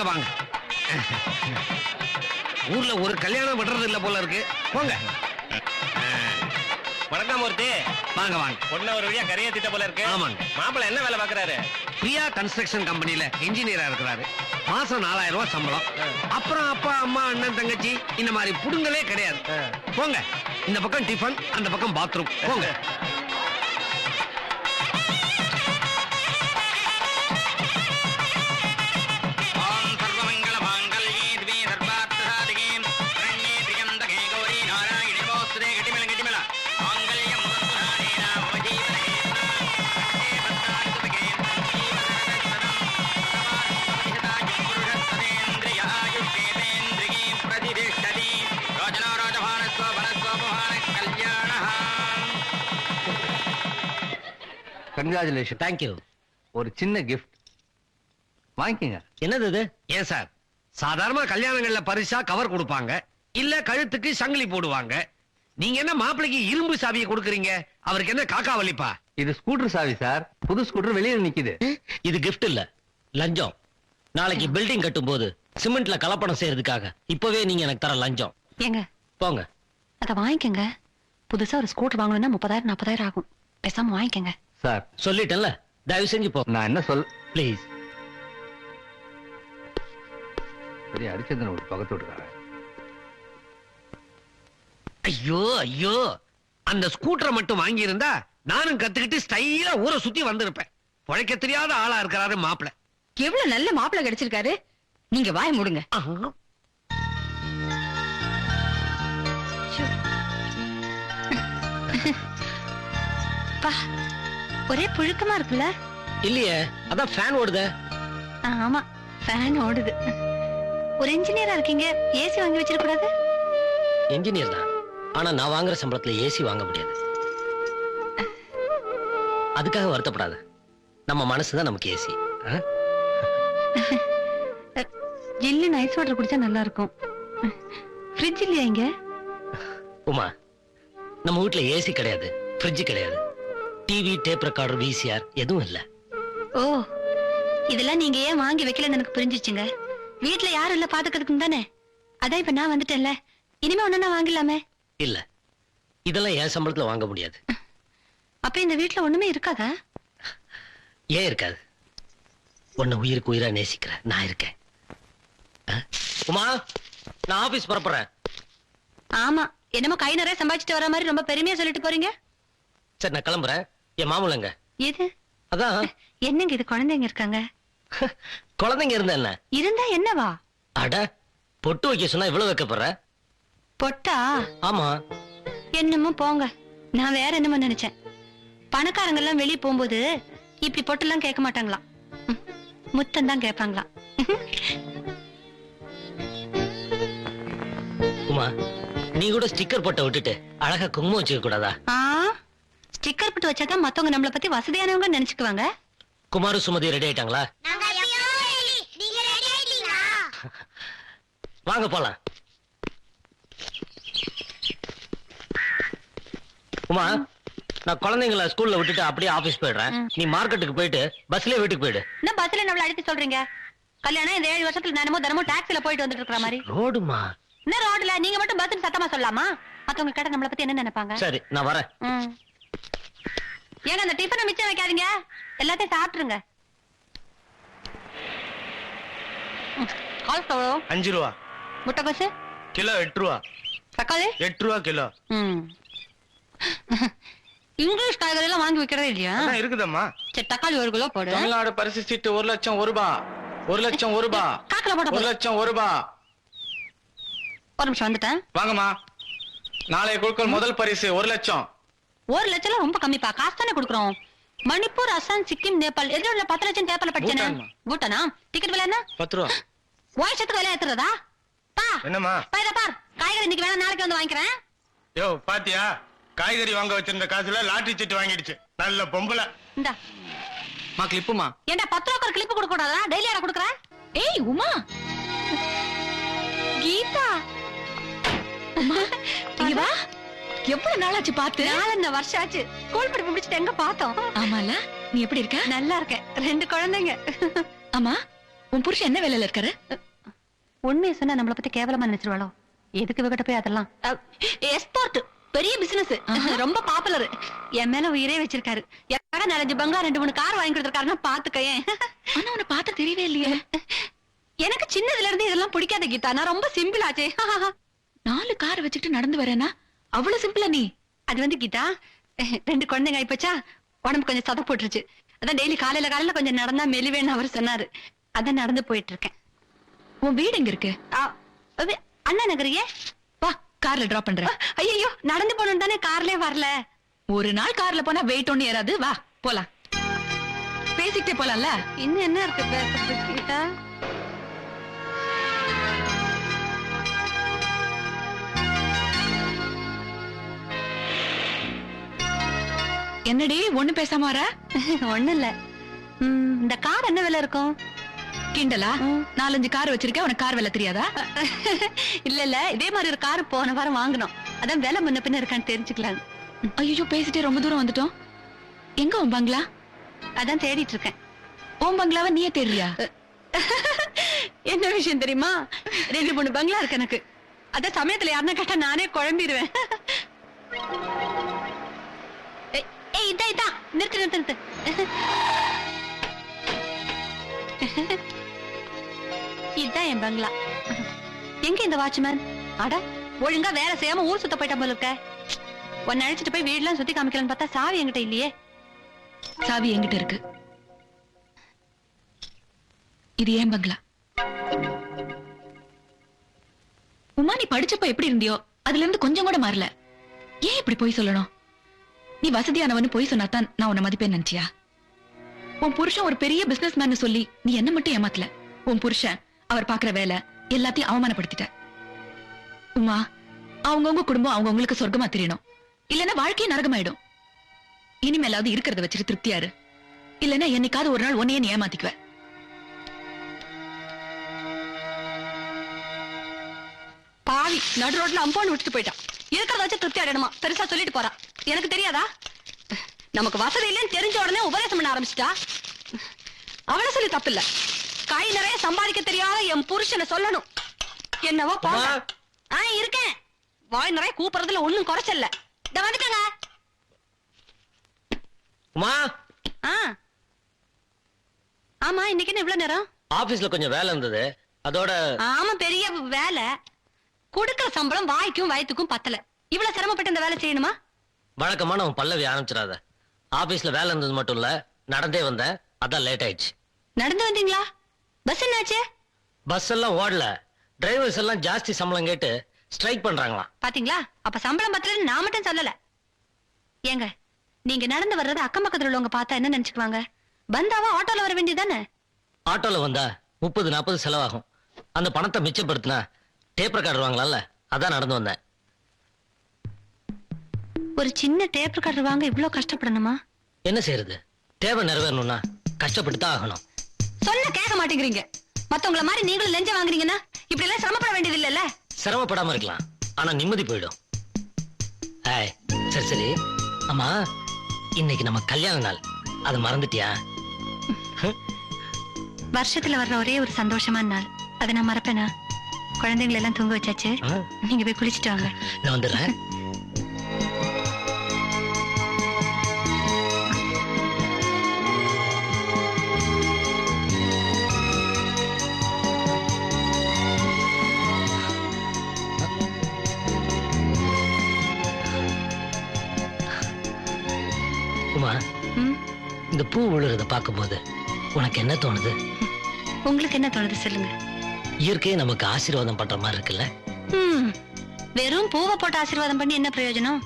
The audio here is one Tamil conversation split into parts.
வாங்க வாங்க. ஊர்ல ஒரு கல்யாணம் விடுறது இல்ல போல இருக்கு. போங்க. வணக்கம் மூர்த்தி. வாங்க வாங்க. பொண்ணு ஒரு வழியா கரையா திட்ட போல இருக்கு. ஆமாங்க. மாப்பிள்ள என்ன வேலை பாக்குறாரு? பிரியா கன்ஸ்ட்ரக்ஷன் கம்பெனில இன்ஜினியரா இருக்கிறாரு. மாசம் 4000 ரூபாய் சம்பளம். அப்புறம் அப்பா அம்மா அண்ணன் தங்கச்சி இந்த மாதிரி புடுங்களே கிடையாது. போங்க. இந்த பக்கம் டிஃபன், அந்த பக்கம் பாத்ரூம். போங்க. கங்க்ராச்சுலேஷன். தேங்க்யூ. ஒரு சின்ன கிஃப்ட் வாங்கிக்கங்க. என்னது இது? ஏன் சார், சாதாரண கல்யாணங்கள்ல பரிசா கவர் கொடுப்பாங்க, இல்ல கழுத்துக்கு சங்கிலி போடுவாங்க. நீங்க என்ன மாப்பிளைக்கு இரும்பு சாவியை கொடுக்கறீங்க? அவருக்கு என்ன காக்கா வலிப்பா? இது ஸ்கூட்டர் சாவி சார். புது ஸ்கூட்டர் வெளியில நிக்குது. இது கிஃப்ட் இல்ல, லஞ்சம். நாளைக்கு பில்டிங் கட்டும் போது சிமெண்ட்ல கலப்படம் செய்யறதுக்காக இப்பவே நீங்க எனக்கு தர லஞ்சம். ஏங்க போங்க. அத வாங்கிக்கங்க. புதுசா ஒரு ஸ்கூட்டர் வாங்கணும்னா 30,000-40,000 ஆகும். பேசாம வாங்கிக்கங்க. சார் சொல்லிட்டேன்ல, தயவு செஞ்சு போ. நான் என்ன சொல் ப்ளீஸ். பெரிய அரிச்சந்திரன் ஒரு பக்கத்து விட்டுறாங்க. ஐயோ ஐயோ, அந்த ஸ்கூட்டரை மட்டும் வாங்கி இருந்தா நானும் கத்துக்கிட்டு ஸ்டைலா ஊரை சுத்தி வந்திருப்பேன். பொழைக்க தெரியாத ஆளா இருக்கிறாரு மாப்பிள. எவ்வளவு நல்ல மாப்பிள்ளை கிடைச்சிருக்காரு. நீங்க வாய மூடுங்க. ஒரே புழுக்கமா இருக்குல்ல? இல்லையே, அதான் ஃபேன் ஓடுதே. ஆமா, ஃபேன் ஓடுது. ஒரு இன்ஜினியரா இருக்கீங்க, ஏசி வாங்கி வச்சிருக்க கூடாது? இன்ஜினியர் தான், ஆனா நான் வாங்குற சம்பளத்துல ஏசி வாங்க முடியாது. அதுக்காக வருத்தப்படாத. நம்ம மனசுதான் நமக்கு ஏசி. ஜில்லுன்னு ஐஸ் வாட்டர் குடிச்சா நல்லா இருக்கும். ஃப்ரிட்ஜ் இல்லையா இங்க? உமா, நம்ம வீட்டுல ஏசி கிடையாது, ஃப்ரிட்ஜ் கிடையாது, டிவி, டேப் ரெக்கார்டர், விசிஆர் எதுவும் இல்ல. ஓ, இதெல்லாம் நீங்க ஏன் வாங்கி வைக்கலன்னு எனக்கு புரிஞ்சிச்சுங்க. வீட்டுல யாரும் இல்ல பாத்துக்கிறதுக்கு தானே. அதான் இப்ப நான் வந்துட்டேன்ல, இனிமே ஒண்ணு வாங்கலாமே. இல்ல, இதெல்லாம் என் சம்பளத்துல வாங்க முடியாது. அப்ப இந்த வீட்டுல ஒண்ணுமே இருக்காதா? ஏன் இருக்காது? உன்னை உயிருக்கு உயிரா நேசிக்கிற நான் இருக்கேன். உமா, நான் ஆபீஸ் புறப்படுறேன். ஆமா, என்னமோ கை நிறைய சம்பாதிச்சுட்டு வர மாதிரி ரொம்ப பெருமையா சொல்லிட்டு போறீங்க. சரி, நான் கிளம்புறேன். என் மாமுலங்க. எது? அதான். என்னங்க இது, குழந்தைங்க இருக்காங்க? குழந்தைங்க இருந்தா என்ன? இருந்தா என்னவா? அட, பொட்டு வைக்க சொன்னா இவ்வளவு வைக்கப்படுற? பொட்டா? ஆமா. என்னமோ போங்க. நான் வேற என்னமோ நினைச்சேன். பணக்காரங்க எல்லாம் வெளியே போகும்போது இப்படி பொட்டு எல்லாம் கேட்க மாட்டாங்களாம், முத்தம் தான் கேட்பாங்களாம். உமா, நீ கூட ஸ்டிக்கர் போட்ட விட்டுட்டு அழகா குங்குமம் வச்சுக்க கூடாதா? ஸ்டிக்கர் போட்டு வச்சாதான் மத்தவங்க நம்மள பத்தி வசதியானவங்க நினைச்சுக்குவாங்க. குமாரு, சுமதி ரெடி ஆயிட்டாங்களா? வாங்க போலாம். உமா, நான் குழந்தைங்களை ஸ்கூல்ல விட்டுட்டு அப்படியே ஆபீஸ் போயிடுறேன். நீ மார்க்கெட்டுக்கு போயிட்டு பஸ்லயே வீட்டுக்கு போயிடு. என்ன பஸ்ல நம்மள அழைத்து சொல்றீங்க? கல்யாணம் இந்த 7 வருஷத்துல நானமோ தினமும் டாக்ஸில போயிட்டு வந்துட்டு இருக்கிற மாதிரி. ரோடுமா? என்ன ரோட்ல? நீங்க மட்டும் பஸ்ன்னு சத்தமா சொல்லலாமா? மத்தவங்க கேட்ட நம்மள பத்தி என்ன நினைப்பாங்க? சரி, நான் வரேன். ஏங்க, அந்த டிஃபனை மிச்சம் வைக்காதீங்க, எல்லாத்தையும் சாப்பிட்டுருங்க. கால் எவ்வளோ? 5 ரூபா. முட்டைக்கோசு கிலோ 8 ரூபா. தக்காளி 8 ரூபா கிலோ. இங்கிலீஷ் காய்கறி எல்லாம் வாங்கி வைக்கிறதே இல்லையா? இருக்குதம்மா. சரி, தக்காளி 1 கிலோ போடு. தமிழ்நாடு பரிசு சீட்டு 1 லட்சம் 1 ரூபா. 1 லட்சம் 1 ரூபா. காக்கல போட 1 லட்சம் 1 ரூபா. ஒரு நிமிஷம் வந்துட்டேன். வாங்கம்மா. நாளைய குழுக்கள் முதல் பரிசு 1 லட்சம். 1 லட்சம் ரொம்ப கம்மிப்பா, காசு தானே கொடுக்குறோம். மணிப்பூர், அசாம், சிக்கிம், நேபாள் எதுல 10 லட்சம் பேப்பர்ல படிச்சேனே. பூட்டானா? டிக்கெட் விலை என்ன? 10 ரூபா. வாய்ச்சத்துக்கு விலை ஏத்துறதா? பா, என்னம்மா? பாரு காய்கறி இன்னைக்கு வேணா நாளைக்கு வந்து வாங்கிக்கிறேன். யோ, பாத்தியா? காய்கறி வாங்க வச்சிருந்த காசுல லாட்டரி சீட்டு வாங்கிடுச்சு. நல்ல பொம்பளை. இந்தா மா, கிளிப்புமா. ஏண்டா 10 ரூபாய்க்கு ஒரு கிளிப் கொடுக்க கூடாதா? டெய்லி யாரா கொடுக்குற? ஏய் உமா, கீதா, இங்க வா. எவ்வளவு நாளாச்சு பார்த்து? 4 வருஷம் ஆச்சு. ஸ்கூல் படிப்பு முடிச்சிட்டு எங்க பார்த்தோம்? ஆமால. நீ எப்படி இருக்க? நல்லா இருக்கேன். 2 குழந்தைங்க. ஆமா, உன் புருஷன் என்ன வேலையில இருக்காரு? உண்மையை சொன்னா நம்மள பத்தி கேவலமா நினைச்சிருவாளோ? எதுக்கு இவகிட்ட போய் அதெல்லாம்? எக்ஸ்போர்ட் பெரிய பிசினஸ், ரொம்ப பாப்புலர். என் மேல உயிரே வச்சிருக்காரு. யாரா 4-5 பங்களா 2-3 கார் வாங்கி கொடுத்திருக்காருன்னா பாத்துக்கேன். ஆனா உன்னை பார்த்து தெரியவே இல்லையே. எனக்கு சின்னதுல இருந்து இதெல்லாம் பிடிக்காத கீதா. நான் ரொம்ப சிம்பிள் ஆச்சே. 4 கார் வச்சுக்கிட்டு நடந்து வரேனா? அவ்வளவு சிம்பிளா நீ? அது வந்து கீதா, 2 குழந்தைங்க ஆயிப்போச்சா, உடம்பு கொஞ்சம் சத போட்டுருச்சு. அதான் டெய்லி காலையில கொஞ்சம் நடந்தா மெலிவேன்னு அவர் சொன்னாரு. அதான் நடந்து போயிட்டு இருக்கேன். உன் வீடு எங்க இருக்கு? அண்ணா நகரியே. வா, கார்ல டிராப் பண்றேன். ஐயோ, நடந்து போகணும் தானே, கார்லயே வரல. ஒரு நாள் கார்ல போனா வெயிட் ஒண்ணு ஏறாது. வா போலாம், பேசிக்கிட்டே போலாம்ல. இன்னும் என்ன இருக்கு பேசுறது கீதா? என்னடி ஒண்ணு பேசாம வர? ஒண்ணு இல்ல. இந்த கார் என்ன விலை இருக்கும்? கிண்டலா? 4-5 கார் வச்சிருக்கேன், உனக்கு கார் விலை தெரியாதா? இல்ல, இதே மாதிரி ஒரு கார் போன வாரம் வாங்கணும். அதான் விலை முன்ன பின்ன இருக்கான்னு தெரிஞ்சுக்கலாம். ஐயோ, பேசிட்டே ரொம்ப தூரம் வந்துட்டோம். எங்க உன் பங்களா? அதான் தேடிட்டு இருக்கேன். உன் பங்களாவை நீயே தேடுறியா? என்ன விஷயம் தெரியுமா? 2-3 பங்களா இருக்கு எனக்கு. அதான் சமயத்துல யாருன்னா கேட்டா நானே குழம்பிடுவேன். இதான் நிறுத்து. இதுதான் என் பங்களா. எங்க இந்த வாட்ச்மேன்? அட, ஒழுங்கா வேலை செய்யாம ஊர் சுத்த போயிட்ட போல இருக்க. உன்னை அழைச்சிட்டு போய் வீடுலாம் சுத்தி காமிக்கலான்னு பார்த்தா சாவி என்கிட்ட இல்லையே. சாவி என்கிட்ட இருக்கு. இது ஏன் பங்களா. உமா, நீ படிச்சப்ப எப்படி இருந்தியோ அதுல இருந்து கொஞ்சம் கூட மாறல. ஏன் இப்படி போய் சொல்லணும்? நீ வசதியானவன்னு போய் சொன்னாதான் நான் உன்னை மதிப்பேன் நினைச்சியா? உன் புருஷன் ஒரு பெரிய பிசினஸ் மேன் சொல்லி நீ என்ன மட்டும் ஏமாத்தல. உன் புருஷன் அவர் பாக்குற வேலை எல்லாத்தையும் அவமானப்படுத்திட்ட. உமா, அவங்கவுங்க குடும்பம் அவங்கவுங்களுக்கு சொர்க்கமா தெரியணும், இல்லன்னா வாழ்க்கையே நரகமாயிடும். இனிமேலாவது இருக்கிறத வச்சுட்டு திருப்தியாரு, இல்லன்னா என்னைக்காவது ஒரு நாள் உன்னையே நீ ஏமாத்திக்குவ. பாவி, நடு ரோட்ல அம்போன்னு விட்டுட்டு போயிட்டான். இருக்கிறத வச்சு திருப்தி அடையணுமா? பெருசா சொல்லிட்டு போறா. எனக்கு தெரியாதா? நமக்கு வசதி இல்லைன்னு தெரிஞ்ச உடனே உபதேசம் பண்ண ஆரம்பிச்சிட்டா. அவளை சொல்லி தப்பு இல்ல. கை நிறைய சம்பாதிக்க தெரியாத என் புருஷனை சொல்லணும். என்னவோ போங்க. இருக்கேன். வாய் நிறைய கூப்பிடுறதுல ஒண்ணும் குறைச்சல்ல. இத வந்துட்டங்க. உமா, ஆமா, இன்னைக்கு என்ன இவ்வளவு நேரம்? ஆபீஸ்ல கொஞ்சம் வேலை இருந்தது, அதோட. ஆமா, பெரிய வேலை. கொடுக்கிற சம்பளம் வாய்க்கும் வயிற்றுக்கும் பத்தல. இவ்வளவு சிரமப்பட்டு இந்த வேலை செய்யணுமா? வழக்கமான உன் பல்லவி ஆரம்பிச்சிடாத. ஆபீஸ்ல வேலை இருந்தது மட்டும் இல்ல, நடந்தே வந்தேன், அதான் லேட் ஆயிடுச்சு. நடந்து வந்தீங்களா? பஸ் என்னாச்சு? பஸ் எல்லாம் ஓடல. டிரைவர்ஸ் எல்லாம் ஜாஸ்தி சம்பளம் கேட்டு ஸ்ட்ரைக் பண்றாங்களாம். பாத்தீங்களா? அப்ப சம்பளம் பத்தலன்னு நான் மட்டும் சொல்லல. ஏங்க, நீங்க நடந்து வர்றது அக்கம் பக்கத்துல உள்ளவங்க பார்த்தா என்ன நினைச்சுக்குவாங்க? பந்தாவா ஆட்டோல வர வேண்டியதானே? ஆட்டோல வந்தா 30-40 செலவாகும். அந்த பணத்தை மிச்சப்படுத்தினா டேப் ரெக்கார்டர் வாங்கலாம்ல, அதான் நடந்து வந்தேன். ஒரு சின்ன டேப் ரெக்கார்டர் வாங்க இவ்வளவு கஷ்டப்படணுமா? என்ன செய்யறது, தேவை நிறைவேறணும்னா கஷ்டப்பட்டு தான் ஆகணும். சொன்ன கேட்க மாட்டேங்கிறீங்க. மத்தவங்கள மாதிரி நீங்களும் லஞ்சம் வாங்குறீங்கன்னா இப்படி எல்லாம் சிரமப்பட வேண்டியது இல்லல்ல. சிரமப்படாம இருக்கலாம், ஆனா நிம்மதி போயிடும். சரி, ஆமா, இன்னைக்கு நம்ம கல்யாண நாள், அதை மறந்துட்டியா? வருஷத்துல வர்ற ஒரே ஒரு சந்தோஷமான நாள், அதை நான் மறப்பேனா? குழந்தைங்களை எல்லாம் தூங்க வச்சாச்சு, நீங்க போய் குளிச்சுட்டு வாங்க. நான் வந்துடுறேன். உமா, இந்த பூ விழுறத பார்க்கும்போது உனக்கு என்ன தோணுது? உங்களுக்கு என்ன தோணுது சொல்லுங்க. இயற்கையை நமக்கு ஆசீர்வாதம் பண்ற மாதிரி இருக்குல்ல? வெறும் பூவை போட்டு ஆசீர்வாதம் பண்ணி என்ன பிரயோஜனம்?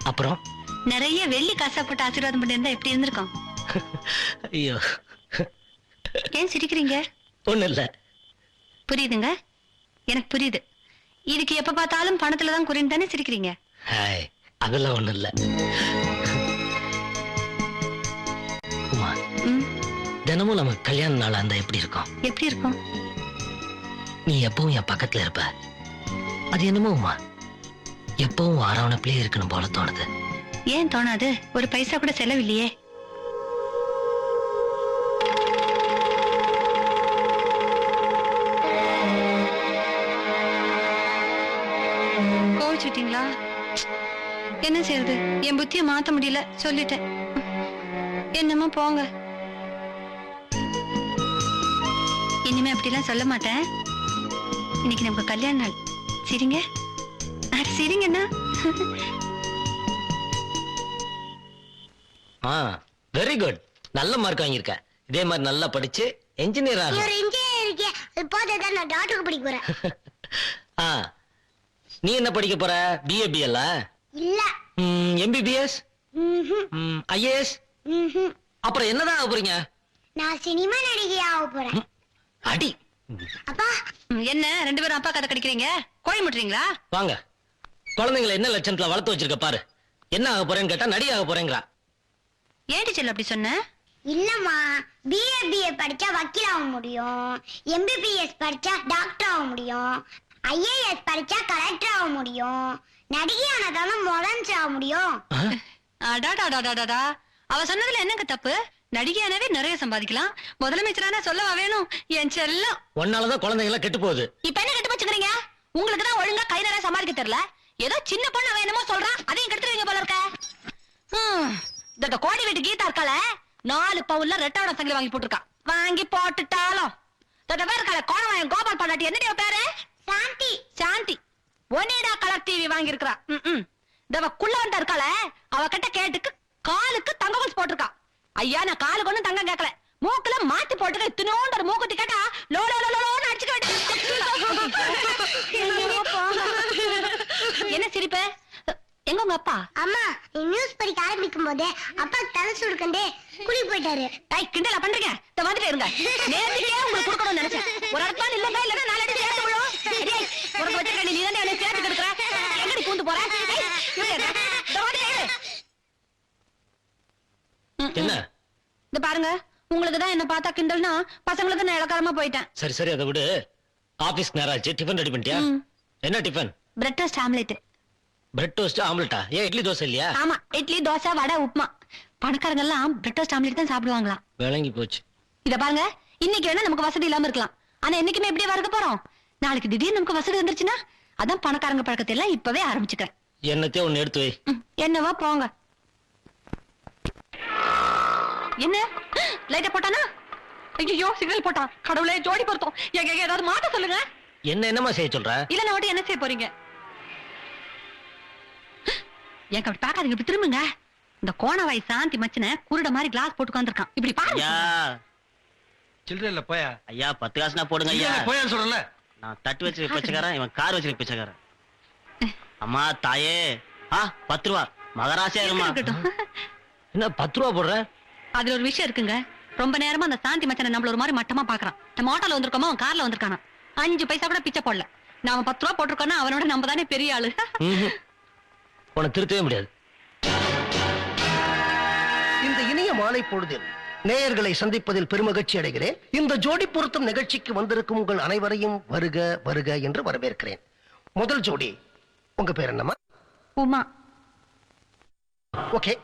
அப்புறம் நிறைய வெள்ளி காசா போட்டு ஆசீர்வாதம் பண்ணி இருந்தா எப்படி இருந்திருக்கும்? ஐயோ, ஏன் சிரிக்கிறீங்க? ஒண்ணு இல்ல. புரியுதுங்க, எனக்கு புரியுது. இதுக்கு எப்ப பார்த்தாலும் பணத்துலதான் குறின்னு தானே சிரிக்கிறீங்க. அதெல்லாம் ஒண்ணு இல்ல. உமா, தினமும் நம்ம கல்யாண நாள் அந்த எப்படி இருக்கும்? எப்படி இருக்கும்? நீ எப்பவும் என் பக்கத்துல இருப்ப. அது என்னமோ உமா, எப்பவும் அரவணைப்பிலே இருக்கணும் போல தோணுது. ஏன் தோணாது? ஒரு பைசா கூட செலவில்லையே. கோவிச்சுட்டீங்களா? என்ன செய்யறது, என் புத்திய மாத்த முடியல, சொல்லிட்டேன். என்னமோ போங்க. இனிமே அப்படிலாம் சொல்ல மாட்டேன். இன்னைக்கு நமக்கு கல்யாண நாள். சரிங்க, சரிங்கண்ணா. வெரி குட், நல்ல மார்க் வாங்கியிருக்க. இதே மாதிரி நல்லா படிச்சு என்ஜினியர் ஆகும். நான் டாக்டருக்கு படிக்க போறேன். நீ என்ன படிக்க போற? BA BL? இல்ல. எம்பிபிஎஸ்? ஐஏஎஸ்? அப்புறம் என்னதான் ஆக போறீங்க? நான் சினிமா நடிகை ஆக போறேன். அடி அப்பா, என்ன ரெண்டு பேரும் அப்பா கதை கடிக்கிறீங்க? கோழி முட்டுறீங்களா? வாங்க, குழந்தைங்களை என்ன லட்சணத்துல வளர்த்து வச்சிருக்க பாரு. என்ன ஆக போறேன்னு கேட்டா நடி ஆக போறேங்கிறா. ஏன் டீச்சர் அப்படி சொன்ன? இல்லம்மா, பிஏ படிச்சா வக்கீல் ஆக முடியும், எம்பிபிஎஸ் படிச்சா டாக்டர் ஆக முடியும், ஐஏஎஸ் படிச்சா கலெக்டர் ஆக முடியும், நடிகை ஆனதால முதலமைச்சர் ஆக முடியும். அடாடாடாடாடா, அவ சொன்னதுல என்னங்க தப்பு? நடிகையானவே நிறைய சம்பாதிக்கலாம், முதலமைச்சரான சொல்லவா வேணும்? என் செல்லம், ஒன்னாலதான் குழந்தைங்க கெட்டு போகுது. இப்ப என்ன கெட்டு வச்சுக்கிறீங்க? உங்களுக்கு தான் ஒழுங்கா கை நிறைய சம்பாதிக்க தெரியல. ஏதோ சின்ன பொண்ணு அவன் என்னமோ சொல்றான், அதையும் கெடுத்துருவீங்க போல இருக்க. இந்த கோடி வீட்டு கீதா இருக்கால, 4 பவுன்ல ரெட்டாவோட சங்கிலி வாங்கி போட்டிருக்கா. வாங்கி போட்டுட்டாலும் பேர் இருக்கால கோணவாயன் கோபால் பாண்டாட்டி, என்னடியோ பேரு? சாந்தி. சாந்தி. ஒனிடா கலர் டிவி வாங்கி இருக்கா. இந்த குள்ளவன்ட்ட இருக்கால, அவ கிட்ட கேட்டுக்கு காலுக்கு தங்க கொலுசு போட்டிருக்கா. ஐயா, நான் காலுக்கு ஒண்ணும் தங்கம் கேட்கல, மூக்குல மாத்தி போட்டுக்க. இத்தனோண்டு ஒரு மூக்குத்தி கேட்டா லோ லோ லோ லோன்னு அடிச்சுக்க வேண்டியது. என்ன சிரிப்பு? எங்க உங்க அப்பா? அம்மா, நீ நியூஸ் படிக்க ஆரம்பிக்கும் போது அப்பா தலை சுடுக்கண்டே குளி போயிட்டாரு. கிண்டலா பண்றீங்க? இந்த வந்துட்டு இருங்க, நேரத்துக்கே உங்களுக்கு கொடுக்கணும்னு நினைச்சேன். ஒரு இடத்துல இல்லங்க, இல்லன்னா 4 அடி சேர்த்து விழும். உனக்கு வச்சிருக்க நீ தானே என்ன சேர்த்து கொடுக்குற. எங்கடி பூந்து போற? என்ன இந்த பாருங்க, உங்களுக்கு தான் என்ன பார்த்தா கிண்டல்னா, பசங்களுக்கு நான் இலக்காரமா போயிட்டேன். சரி சரி, அதை விடு. ஆபீஸ்க்கு நேரம் ஆச்சு, டிஃபன் ரெடி பண்ணிட்டியா? என்ன tiffin? Bread toast omelette. Bread toast ஆம்லெட்டா? ஏன் இட்லி தோசை இல்லையா? ஆமா, இட்லி தோசை வடை உப்புமா. பணக்காரங்க எல்லாம் பிரெட் டோஸ்ட் ஆம்லெட் தான் சாப்பிடுவாங்களாம். விளங்கி போச்சு. இத பாருங்க, இன்னைக்கு வேணா நமக்கு வசதி இல்லாம இருக்கலாம், ஆனா என்னைக்குமே இப்படியே வரக்க போறோம். நாளைக்கு திடீர்னு நமக்கு வசதி வந்துருச்சுன்னா, அதான் பணக்காரங்க பழக்கத்தை எல்லாம் இப்பவே ஆரம்பிச்சுக்கிறேன். என்னத்தையும் ஒண்ணு எடுத்து வை. என்னவா போங்க. என்ன லைட்ட போட்டானா? ஐயோ, சிக்னல் போட்டான். கடவுளே, ஜோடி பொருத்தம். எங்க ஏதாவது மாட்ட சொல்லுங்க. என்னமா செய்ய சொல்ற? இல்ல, நான் மட்டும் என்ன செய்ய போறீங்க? எங்க அப்படி பாக்காதீங்க, இப்படி திரும்புங்க. இந்த கோணவாய் சாந்தி மச்சனை குருட மாதிரி கிளாஸ் போட்டு உட்கார்ந்திருக்கான். இப்படி பாருங்க. சில்லற இல்ல போயா. ஐயா 10 காசுனா போடுங்க ஐயா. போயான்னு சொல்றல. நான் தட்டு வச்சு பிச்சைக்காரன், இவன் கார் வச்சு பிச்சைக்காரன். அம்மா தாயே, 10 ரூபா மகராசியா இருமா. இருக்கட்டும். என்ன 10 ரூபா போடுற? அதுல ஒரு விஷயம் இருக்குங்க. ரொம்ப நேரமா அந்த சாந்தி மச்சனை நம்மள ஒரு மாதிரி மட்டமா பாக்குறான். நம்ம ஆட்டோல வந்திருக்கோமா, அவன் கார்ல வந்திருக்கானா. 5 பைசா கூட பிச்சை போடல. நாம 10 ரூபா போட்டிருக்கோம்னா அவனோட நம்ம தானே பெரிய ஆளு. உன்னை திருத்தவே முடியாது. இந்த இனிய மாலை பொழுதில் நேயர்களை சந்திப்பதில் பெருமகிழ்ச்சி அடைகிறேன். இந்த ஜோடி பொருத்தம் நிகழ்ச்சிக்கு வந்திருக்கும் உங்கள் அனைவரையும் வருக வருக என்று வரவேற்கிறேன். முதல் ஜோடி, உங்க பேர் என்னம்மா? உமா. ஓகே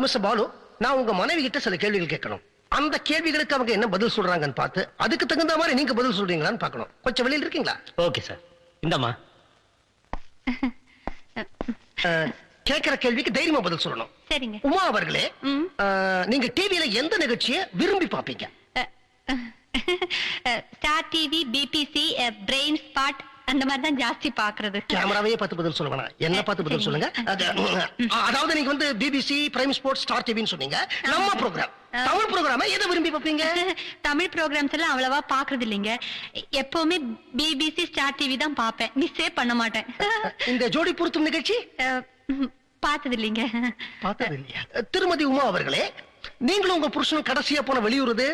மிஸ்டர் பாலு, நான் உங்க மனைவி கிட்ட சில கேள்விகள் கேட்கணும். அந்த கேள்விகளுக்கு அவங்க என்ன பதில் சொல்றாங்கன்னு பார்த்து அதுக்கு தகுந்த மாதிரி நீங்க பதில் சொல்றீங்களான்னு பார்க்கணும். கொஞ்சம் வெளியில் இருக்கீங்களா? Okay sir. இந்தம்மா. கேட்கிற கேள்விக்கு தைரியமா பதில் சொல்லணும். சரிங்க. உமா அவர்களே, நீங்க டிவியில எந்த நிகழ்ச்சியை விரும்பி பார்ப்பீங்க? Star TV, BBC, brain spot, அந்த மாதிரி தான் ஜாஸ்தி பாக்குறது. கேமராவையே பார்த்து பதில் சொல்ல வேணாம், என்ன பார்த்து பதில் சொல்லுங்க. அதாவது நீங்க வந்து பிபிசி, பிரைம் ஸ்போர்ட்ஸ், ஸ்டார் டிவின்னு சொன்னீங்க. நம்ம ப்ரோக்ராம், தமிழ் ப்ரோக்ராம் எதை விரும்பி பார்ப்பீங்க? தமிழ் ப்ரோக்ராம்ஸ் எல்லாம் அவ்வளவா பாக்குறது இல்லைங்க. எப்பவுமே பிபிசி, ஸ்டார் டிவி தான் பாப்பேன். மிஸ்ஸே பண்ண மாட்டேன். இந்த ஜோடி பொருத்தும் நிகழ்ச்சி பார்த்தது இல்லைங்க. பார்த்தது இல்லையா? திருமதி உமா அவர்களே, நீங்களும் உங்க புருஷனும் கடைசியா போன வெளியூருது?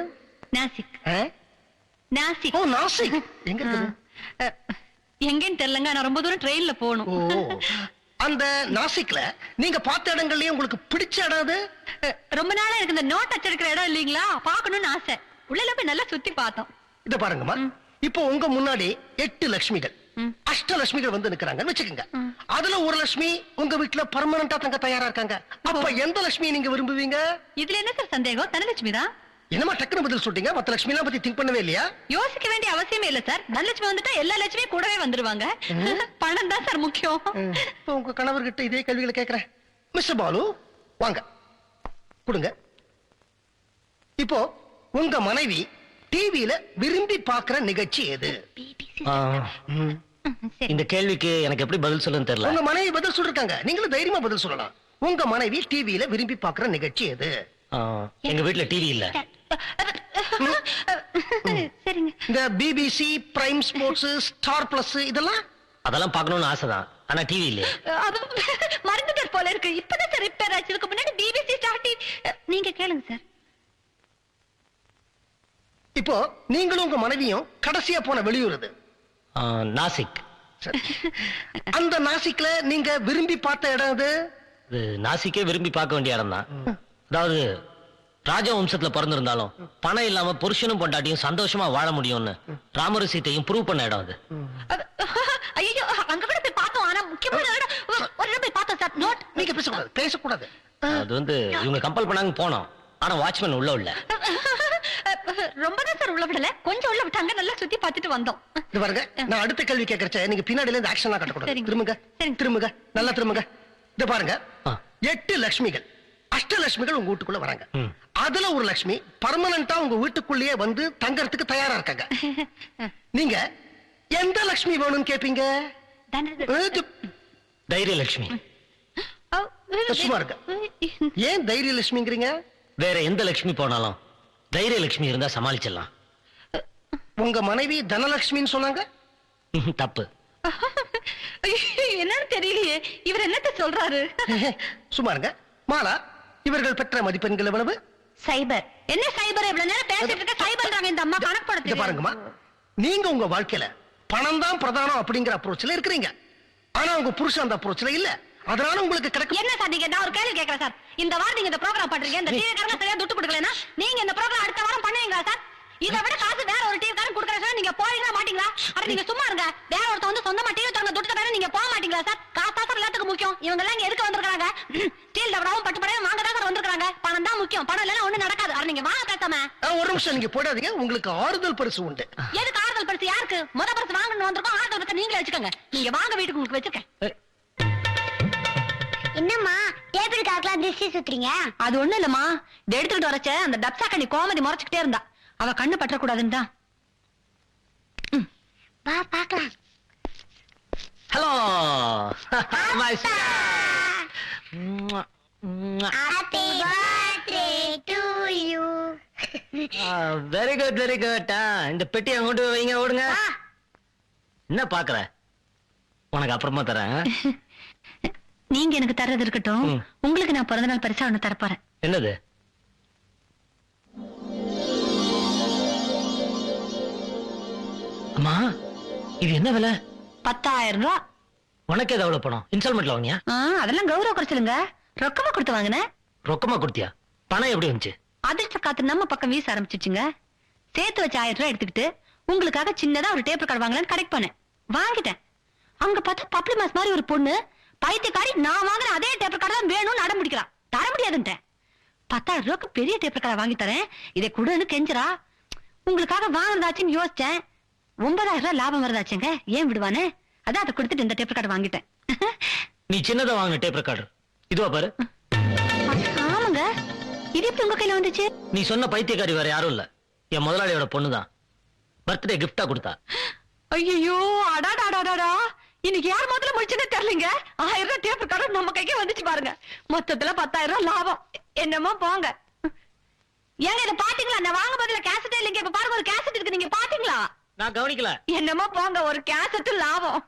நாசிக். நாசிக். ஓ, நாசிக். எங்க இருக்குது? எங்கன்னு தெரியலங்க, நான் ரொம்ப தூரம் ட்ரெயின்ல போகணும். ஓ, அந்த நாசிக்ல நீங்க பார்த்த இடங்கள்லயே உங்களுக்கு பிடிச்ச இடம் அது? ரொம்ப நாளா எனக்கு இந்த நோட் அச்சிருக்கிற இடம் இல்லீங்களா, பார்க்கணும்னு ஆசை. உள்ள போய் நல்லா சுத்தி பார்த்தோம். இத பாருங்கம்மா, இப்போ உங்க முன்னாடி 8 லட்சுமிகள், அஷ்டலட்சுமிகள் வந்து நிக்கிறாங்கன்னு வச்சுக்கோங்க. அதுல ஒரு லட்சுமி உங்க வீட்டுல பர்மனண்டா தங்க தயாரா இருக்காங்க. அப்ப எந்த லட்சுமியை நீங்க விரும்புவீங்க? இதுல என்ன சார் சந்தேகம்? தனலட்சுமி தான். என்னமா டக்குனு பதில் சொல்லிட்டீங்க? மத்த லட்சுமி எல்லாம் பத்தி திங்க் பண்ணவே இல்லையா? யோசிக்க வேண்டிய அவசியமே இல்ல சார். தனலட்சுமி வந்துட்டா எல்லா லட்சுமியும் கூடவே வந்துருவாங்க. பணம் தான் சார் முக்கியம். இப்போ உங்க கணவர்கிட்ட இதே கேள்விகளை கேட்கிறேன். மிஸ்டர் பாலு வாங்க கொடுங்க. இப்போ உங்க மனைவி டிவியில விரும்பி பார்க்கிற நிகழ்ச்சி எது? இந்த கேள்விக்கு எனக்கு எப்படி பதில் சொல்லணும்னு தெரியல. உங்க மனைவி பதில் சொல்லிருக்காங்க, நீங்களும் தைரியமா பதில் சொல்லலாம். உங்க மனைவி டிவியில விரும்பி பார்க்கிற நிகழ்ச்சி எது? எங்க வீட்டுல டிவி இல்ல. சரிங்க. இந்த BBC, prime sports, star plus இதெல்லாம் அதெல்லாம் பார்க்கணும்னு ஆசைதான், ஆனா டிவி இல்லையே. அது மறந்துட்டார் போல இருக்கு. இப்பதான் சார் ரிப்பேர் ஆச்சு. இதுக்கு முன்னாடி பிபிசி ஸ்டார் நீங்க கேளுங்க சார். இப்போ நீங்களும் உங்க மனைவியும் கடைசியா போன வெளியூர் எது? நாசிக். அந்த நாசிக்ல நீங்க விரும்பி பார்த்த இடம் எது? நாசிக்கே விரும்பி பார்க்க வேண்டிய இடம் தான். அதாவது ராஜவம்சத்துல பிறந்திருந்தாலும் பணம் இல்லாம புருஷனும் பொண்டாட்டியும் சந்தோஷமா வாழ முடியும்னு ராமரு சீத்தையும் ப்ரூவ் பண்ண இடம் அது. ஐயோ அங்க கூட போய் பார்த்தோம். ஆனா முக்கியமான இடம் ஒரு இடம் போய் பார்த்தோம் சார். நோட் நீங்க பேசக்கூடாது. அது வந்து இவங்க கம்பல் பண்ணாங்க போனோம், ஆனா வாட்ச்மேன் உள்ள இல்ல. ரொம்பதான் சார் உள்ள விடல, கொஞ்சம் உள்ள விட்டாங்க. நல்லா சுத்தி பார்த்துட்டு வந்தோம். இது பாருங்க, நான் அடுத்த கேள்வி கேட்கறேன். நீங்க பின்னாடில இருந்து ஆக்ஷன்லாம் கட்டக்கூடாது. திரும்புங்க, திரும்புங்க, நல்லா திரும்புங்க. இது பாருங்க, 8 லட்சுமிகள், அஷ்டலட்சுமிகள் உங்க வீட்டுக்குள்ள வராங்க. அதுல ஒரு லட்சுமி பர்மனண்டா உங்க வீட்டுக்குள்ளேயே வந்து தங்கறதுக்கு தயாரா இருக்காங்க. நீங்க எந்த லட்சுமி வேணும்னு கேப்பீங்க? தைரிய லட்சுமி. சும்மா இருக்க. ஏன் தைரிய லட்சுமிங்கிறீங்க? வேற எந்த லட்சுமி போனாலும் தைரிய லட்சுமி இருந்தா சமாளிச்சிடலாம். உங்க மனைவி தனலட்சுமின்னு சொன்னாங்க. தப்பு. என்னன்னு தெரியலையே, இவர் என்னத்த சொல்றாரு? சும்மா இருங்க. மாலா, இவர்கள் பெற்ற மதிப்பெண்கள் எவ்வளவு? சைபர். என்ன சைபர்? இவ்வளவு நேரம் பேசிட்டு இருக்க சைபர்ன்றாங்க இந்த அம்மா. கணக்கு போட தெரியாது. பாருங்கம்மா, நீங்க உங்க வாழ்க்கையில பணம் தான் பிரதானம் அப்படிங்கிற அப்ரோச்ல இருக்கிறீங்க. ஆனா உங்க புருஷன் அந்த அப்ரோச்ல இல்ல. அதனால உங்களுக்கு கிடைக்கும். என்ன சார் நீங்க? நான் ஒரு கேள்வி கேட்கறேன் சார். இந்த வாரம் நீங்க இந்த ப்ரோகிராம் பண்றீங்க, இந்த டிவி காரங்க சரியா துட்டு கொடுக்கலனா நீங்க இந்த ப்ரோகிராம் அடுத்த வாரம் பண்ணுவீங்களா சார்? இதை விட காசு வேற ஒரு டிவி காரன் கொடுக்கற சார், நீங்க போவீங்களா மாட்டீங்களா? அட நீங்க சும்மா இருங்க. வேற ஒருத்த வந்து சொந்தமா டிவி தரங்க துட்டு தரங்க, நீங்க போக மாட்டீங்களா சார்? காசு தான் எல்லாத்துக்கும் முக்கியம். இவங்க எல்லாம் இங்க எதுக்கு வந்திருக்காங்க? ஸ்டீல் டபராவும் பட்டு படையும் வாங்க தான் சார் வந்திருக்காங்க. பணம் தான் முக்கியம். பணம் இல்லனா ஒண்ணு நடக்காது. அட நீங்க வாங்க பேசாம. ஒரு நிமிஷம் நீங்க போடாதீங்க. உங்களுக்கு ஆறுதல் பரிசு உண்டு. எதுக்கு ஆறுதல் பரிசு? யாருக்கு? முத பரிசு வாங்கணும் வந்திருக்கோம். ஆறுதல் பரிசு நீங்களே வச்சுக்கோங்க. நீங்க வாங்க, வீட்டுக்கு உங்களுக்கு வச்சிருக்கேன். என்னம்மா டேபிள் காக்கலாம் திருஷ்டி சுத்துறீங்க? அது ஒண்ணு இல்லம்மா, இதை எடுத்துக்கிட்டு வரச்ச அந்த டப்சா கண்ணி கோமதி முறைச்சுக்கிட்டே இருந்தா. அவ கண்ணு பற்றக்கூடாதுன்னு தான். வா பாக்கலாம். Hello happy birthday to you. Very good, very good. இந்த பெட்டி அங்கோட்டு வைங்க, ஓடுங்க. என்ன பாக்குற? உனக்கு அப்புறமா தரேன். நீங்க எனக்கு தர்றது இருக்கட்டும், உங்களுக்கு நான் பிறந்த நாள் பரிசா ஒண்ணு தரப்போறேன். என்னது? அம்மா, இது என்ன விலை? 10,000 ரூபா. உனக்கு ஏதாவது எவ்வளவு பணம்? இன்ஸ்டால்மெண்ட்ல வாங்கியா? அதெல்லாம் கௌரவ குறைச்சலுங்க. ரொக்கமா கொடுத்து வாங்கினேன். ரொக்கமா கொடுத்தியா? பணம் எப்படி வந்துச்சு? அதிர்ஷ்ட காத்து நம்ம பக்கம் வீச ஆரம்பிச்சிச்சுங்க. சேர்த்து வச்ச 1000 ரூபாய் எடுத்துக்கிட்டு உங்களுக்காக சின்னதா ஒரு டேப் ரெக்கார்ட் வாங்கலாம்னு கரெக்ட் பண்ணேன். வாங்கிட்டேன். அங்க பார்த்தா பப்ளி மாஸ் மாதிரி ஒரு பொண்ணு பைத்தியக்காரி நான் வாங்கின அதே டேப் ரெக்கார்ட் தான் வேணும்னு அடம் பிடிக்கிறா. தர முடியாதுன்ட்டேன். 10,000 ரூபாய்க்கு பெரிய டேப் ரெக்கார்ட் வாங்கி தரேன், இதை கொடுன்னு கெஞ்சுறா. உங்களுக்காக வாங்கினதாச்சுன்னு யோசிச்சேன். 9,000 ரூபாய் லாபம் வருதாச்சுங்க. ஏன் விடுவானே? அதான் அதை கொடுத்துட்டு இந்த டேப் ரெக்கார்ட் வாங்கிட்டேன். நீ சின்னதா வாங்கின டேப் ரெக்கார்டர் இதுவா பாரு. ஆமாங்க. இது எப்படி உங்க கையில வந்துச்சு? நீ சொன்ன பைத்தியக்காரி வேற யாரும் இல்ல, என் முதலாளியோட பொண்ணுதான். பர்த்டே கிஃப்டா கொடுத்தா. ஐயோ, அடாடாடாடா, இன்னைக்கு யார் முதல்ல முடிச்சுன்னு தெரியலங்க. 1000 ரூபாய் டேப் ரெக்கார்டர் நம்ம கைக்கு வந்துச்சு பாருங்க. மொத்தத்துல 10,000 ரூபாய் லாபம். என்னமோ போங்க. ஏங்க இதை பாத்தீங்களா? நான் வாங்க பதில கேசட்டே இல்லைங்க. இப்ப பாருங்க, ஒரு கேசட் இருக்கு, நீங்க பாத்தீங்களா? நான் கவனிக்கல. என்னமோ போங்க, ஒரு கேசட் லாபம்.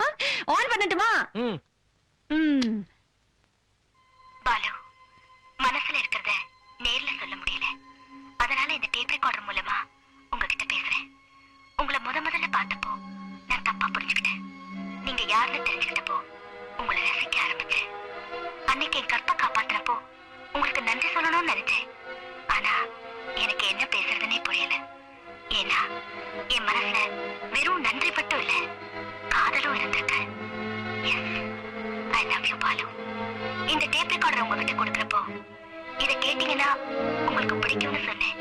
ஆன் பண்ணட்டுமா? பாலு, மனசுல இருக்கிறத நேர்ல சொல்ல முடியல. அதனால இந்த டேப் ரெக்கார்டர் மூலமா உங்ககிட்ட பேசுறேன். உங்களை முதல்ல பார்த்தப்போ நான் தப்பா புரிஞ்சுக்கிட்டேன். நீங்க யாருன்னு தெரிஞ்சுக்கிட்டப்போ உங்களை ரசிக்க ஆரம்பிச்சேன். அன்னைக்கு என் கற்பை காப்பாத்துறப்போ உங்களுக்கு நன்றி சொல்லணும்னு நினைச்சேன். ஆனா எனக்கு என்ன பேசுறதுன்னே புரியல. ஏன்னா என் மனசுல வெறும் நன்றி மட்டும் இல்ல, காதலும் இருந்திருக்கு. I love you, Balu. இந்த டேப் ரெக்கார்டர் உங்ககிட்ட கொடுக்கறப்போ இதை கேட்டீங்கன்னா உங்களுக்கு பிடிக்கும்னு சொன்னேன்.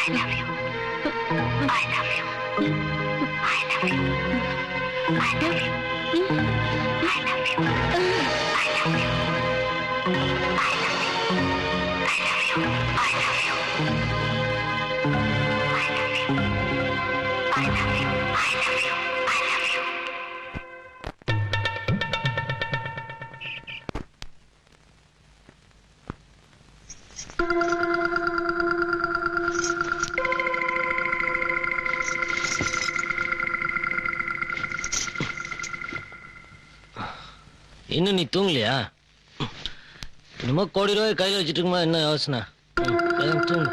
I love you. I love you. I love you. I love you. I love you. I love you. I love you. I love you. I love you. I love you. I love you. I love you. I love you. இன்னும் நீ தூங்கலையா? என்னமோ கோடி ரூபாய் கையில வச்சுட்டு இருக்குமா என்ன யோசனை? தூங்கு.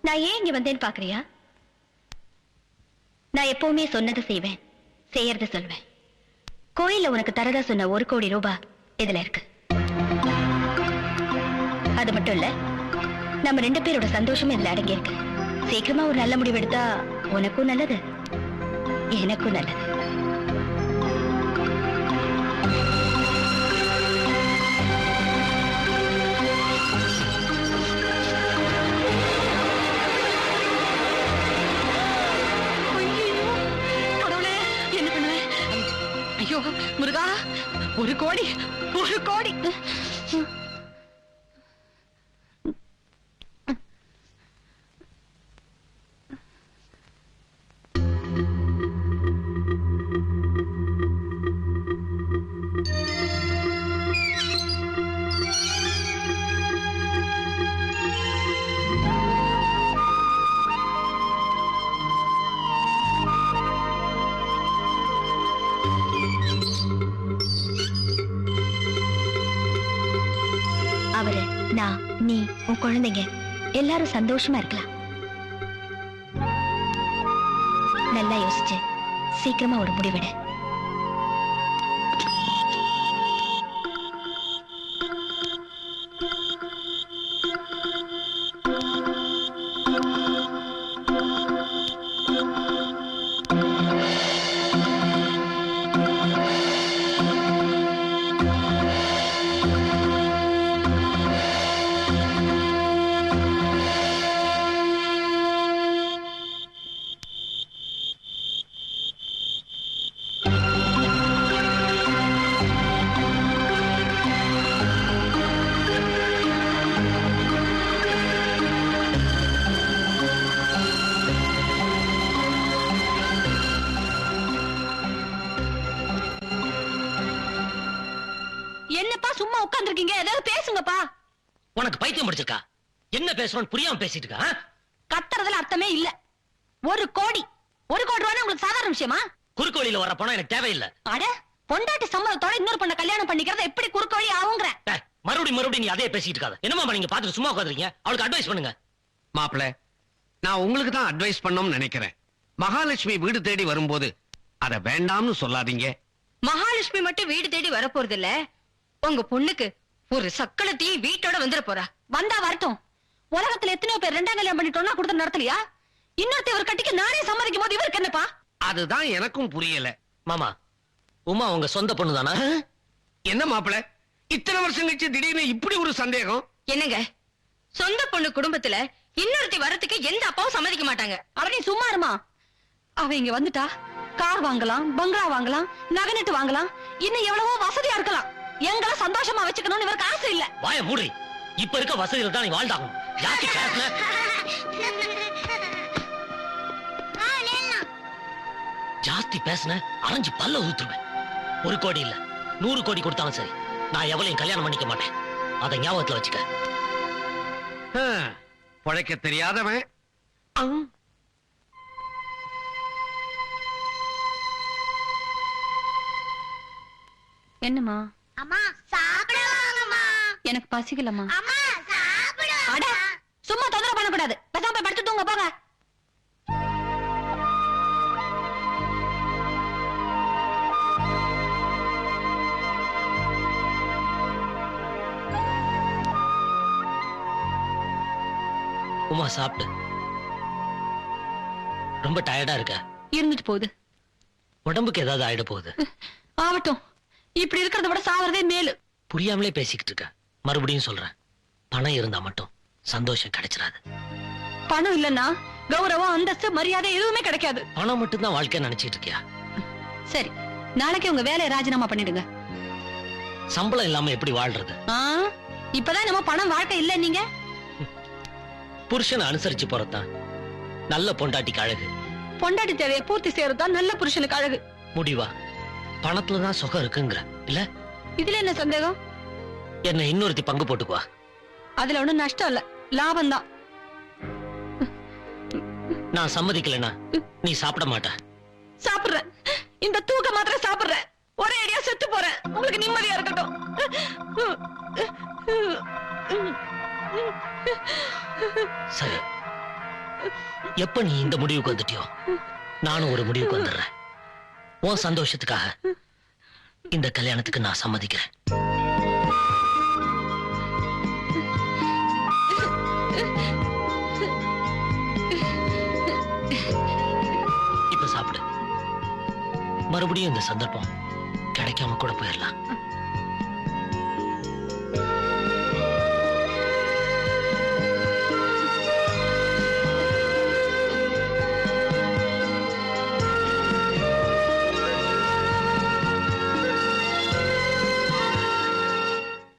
நான் ஏன் இங்க வந்தேன்னு பாக்குறியா? நான் எப்பவுமே சொன்னதை செய்வேன், செய்யறத சொல்வேன். கோயில்ல உனக்கு தரதா சொன்ன 1 கோடி ரூபாய் இதுல இருக்கு. அது மட்டும் இல்ல, நம்ம 2 பேரோட சந்தோஷமும் இதுல அடங்கி இருக்கு. சீக்கிரமா ஒரு நல்ல முடிவு எடுத்தா உனக்கும் நல்லது, எனக்கும் நல்லது. ஐயோ முருகா, 1 கோடி, 1 கோடி. அவரு, நான், நீ, உன் குழந்தைங்க எல்லாரும் சந்தோஷமா இருக்கலாம். நல்லா யோசிச்சு சீக்கிரமா ஒரு முடிவெடு. என்னப்பா சும்மா உட்கார்ந்திருக்கீங்க? ஏதாவது பேசுங்கப்பா. உனக்கு பைத்தியம் முடிச்சிருக்கா? என்ன பேசுறோன்னு புரியாம பேசிட்டு இருக்கா? கத்துறதுல அர்த்தமே இல்ல. 1 கோடி, 1 கோடி ரூபாய் உங்களுக்கு சாதாரண விஷயமா? குறுக்கு வழியில வர பணம் எனக்கு தேவையில்லை. அட, பொண்டாட்டி சம்மதத்தோட இன்னொரு பொண்ணை கல்யாணம் பண்ணிக்கிறது எப்படி குறுக்கு வழி ஆகுங்கற? மறுபடியும் நீ அதே பேசிட்டு இருக்காத. என்னமா நீங்க பாத்துட்டு சும்மா உட்காந்துருக்கீங்க? அவளுக்கு அட்வைஸ் பண்ணுங்க. மாப்பிள, நான் உங்களுக்கு தான் அட்வைஸ் பண்ணணும்னு நினைக்கிறேன். மகாலட்சுமி வீடு தேடி வரும்போது அத வேண்டாம்னு சொல்லாதீங்க. மகாலட்சுமி மட்டும் வீடு தேடி வரப்போறது இல்ல. உங்க பொண்ணுக்கு ஒரு சக்களத்தி வீட்டோட வந்துட போறா. வந்தா வரட்டும். உலகத்துல எத்தனையோ பேர் 2ஆம் கல்யாணம் பண்ணிட்டோம்னா கொடுத்த நடத்தலையா? இன்னொருத்த ஒரு கட்டிக்கு நானே சம்மதிக்கும் போது இவருக்கு என்னப்பா? அதுதான் எனக்கும் புரியல. மாமா, உமா உங்க சொந்த பொண்ணு தானா? என்ன மாப்பிள, இத்தனை வருஷம் கழிச்சு திடீர்னு இப்படி ஒரு சந்தேகம்? என்னங்க, சொந்த பொண்ணு குடும்பத்துல இன்னொருத்தி வரத்துக்கு எந்த அப்பாவும் சம்மதிக்க மாட்டாங்க. அட நீ சும்மா இருமா. அவ இங்க வந்துட்டா கார் வாங்கலாம், பங்களா வாங்கலாம், நகை நட்டு வாங்கலாம், இன்னும் எவ்வளவோ வசதியா இருக்கலாம். எங்களை சந்தோஷமா வச்சுக்கணும்னு இவருக்கு ஆசை இல்ல. வாய மூடி. இப்ப இருக்க வசதியில தான் நீ வாழ்ந்தாகணும். ஜாஸ்தி பேசுன ஜாஸ்தி பேசுன அரைஞ்சு பல்ல ஊத்துருவேன். 1 கோடி இல்ல 100 கோடி கொடுத்தாலும் சரி, நான் எவ்வளவு கல்யாணம் பண்ணிக்க மாட்டேன். அதை ஞாபகத்துல வச்சுக்க. பொழைக்க தெரியாதவன். என்னம்மா? அம்மா சாப்பிட வாங்கம்மா. எனக்கு பசிக்கலம்மா. அம்மா சாப்பிட. அட, சும்மா தொந்தரவு பண்ணக்கூடாது. பேசாம போய் படுத்து தூங்க போங்க. உமா சாப்பிடு. ரொம்ப டயர்டா இருக்க. இருந்துட்டு போகுது. உடம்புக்கு ஏதாவது ஆயிட போகுது. ஆகட்டும். இப்படி இருக்கிறத விட சாவறதே மேலு. புரியாமலே பேசிக்கிட்டு இருக்க. மறுபடியும் சொல்றேன், பணம் இருந்தா மட்டும் சந்தோஷம் கிடைச்சிடாது. பணம் இல்லன்னா கௌரவம், அந்தஸ்து, மரியாதை எதுவுமே கிடைக்காது. பணம் மட்டும்தான் வாழ்க்கை நினைச்சிட்டு இருக்கியா? சரி, நாளைக்கு உங்க வேலையை ராஜினாமா பண்ணிடுங்க. சம்பளம் இல்லாம எப்படி வாழ்றது? இப்பதான் நம்ம பணம் வாழ்க்கை இல்ல. நீங்க புருஷனை அனுசரிச்சு போறதுதான் நல்ல பொண்டாட்டிக்கு அழகு. பொண்டாட்டி தேவையை பூர்த்தி செய்யறதுதான் நல்ல புருஷனுக்கு அழகு. முடிவா பணத்துலதான் சுகம் இருக்குங்கிற இல்ல? இதுல என்ன சந்தேகம்? என்ன இன்னொருத்தி பங்கு போட்டுக்குவா. அதுல ஒண்ணும் நஷ்டம் இல்ல, லாபம் தான். நான் சம்மதிக்கலனா நீ சாப்பிட மாட்ட. சாப்பிடுறேன். இந்த தூக்க மாத்திரம் சாப்பிடுறேன். ஒரே அடியா செத்து போறேன். உங்களுக்கு நிம்மதியா இருக்கட்டும். சரி, எப்ப நீ இந்த முடிவுக்கு வந்துட்டியோ நானும் ஒரு முடிவுக்கு வந்துடுறேன். உன் சந்தோஷத்துக்காக இந்த கல்யாணத்துக்கு நான் சம்மதிக்கிறேன். இப்ப சாப்பிடு. மறுபடியும் இந்த சந்தர்ப்பம் கிடைக்காம கூட போயிடலாம்.